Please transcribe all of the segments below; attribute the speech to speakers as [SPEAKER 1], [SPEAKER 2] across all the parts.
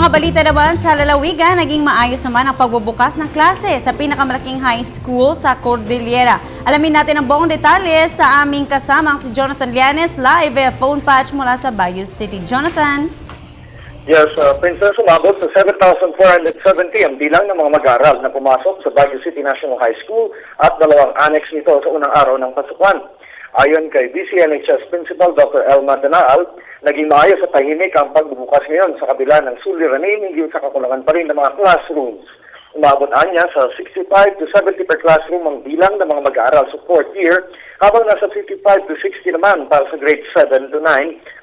[SPEAKER 1] mga balita naman sa lalawigan, naging maayos naman ang pagbubukas ng klase sa pinakamalaking high school sa Cordillera. Alamin natin ang buong detalye sa aming kasamang si Jonathan Llanes, live via phone patch mula sa Baguio City. Jonathan?
[SPEAKER 2] Yes, Princess, umabot sa 7,470 ang bilang ng mga mag-aaral na pumasok sa Baguio City National High School at dalawang annex nito sa unang araw ng pasukan. Ayon kay BCNHS Principal Dr. Elma Danaal, naging maayos at tahimik ang pagbubukas ngayon sa kabila ng suliranin hinggil sa kakulangan pa rin ng mga classrooms. Umabot niya sa 65 to 70 per classroom ang bilang ng mga mag-aaral sa 4th year, habang nasa 55 to 60 naman para sa grade 7 to 9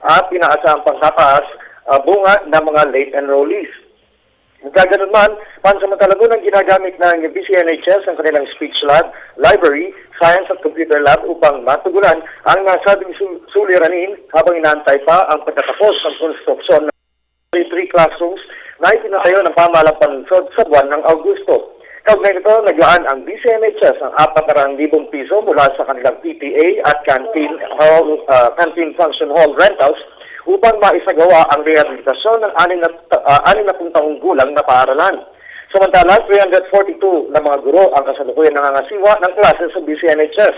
[SPEAKER 2] at inaasahang pangtataas bunga ng mga late enrollees. Magkaganon man, pansamantala nang ginagamit ng BCNHS ang kanilang speech lab, library, science at computer lab upang matugunan ang nasabing suliranin habang inaantay pa ang pagtatapos ng konstruksyon ng 3 classrooms na itinatayo ng pamahalang panunsod sa buwan ng Augusto. Kaugnay nito, naglaan ang BCNHS ng 400,000 piso mula sa kanilang PTA at canteen function hall rentals upang maisagawa ang rehabilitasyon ng 60 taong gulang na paaralan. Samantala, 342 na mga guro ang kasalukuyan nangangasiwa ng klase sa BCNHS.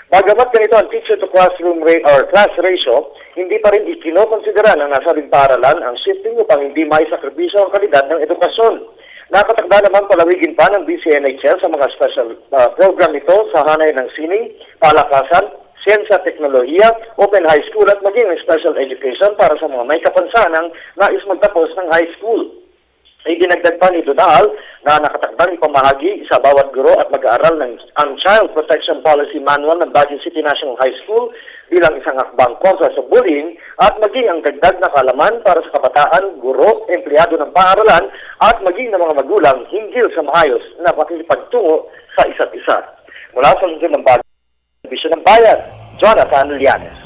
[SPEAKER 2] Bagamat ganito ang teacher-to-classroom class ratio, hindi pa rin ikinokonsidera ng nasabing paaralan ang shifting upang hindi maisakripisyo ang kalidad ng edukasyon. Nakatakda naman palawigin pa ng BCNHS sa mga special program nito sa hanay ng sining, palakasan, siyensya, teknolohiya, open high school at maging special education para sa mga may kapansanang nais magtapos ng high school. Idinagdag pa ni Danaal na nakatakdang ipamahagi sa bawat guro at mag-aaral ng ang Child Protection Policy Manual ng Baguio City National High School bilang isang hakbang kontra sa bullying at maging ang dagdag na kaalaman para sa kabataan, guro, empleyado ng paaralan at maging ng mga magulang hinggil sa maayos na pakikipagtungo sa isa't isa. Mula sa lungsod ng Baguio, Bisyo ng Bayan, Jonathan Llanes.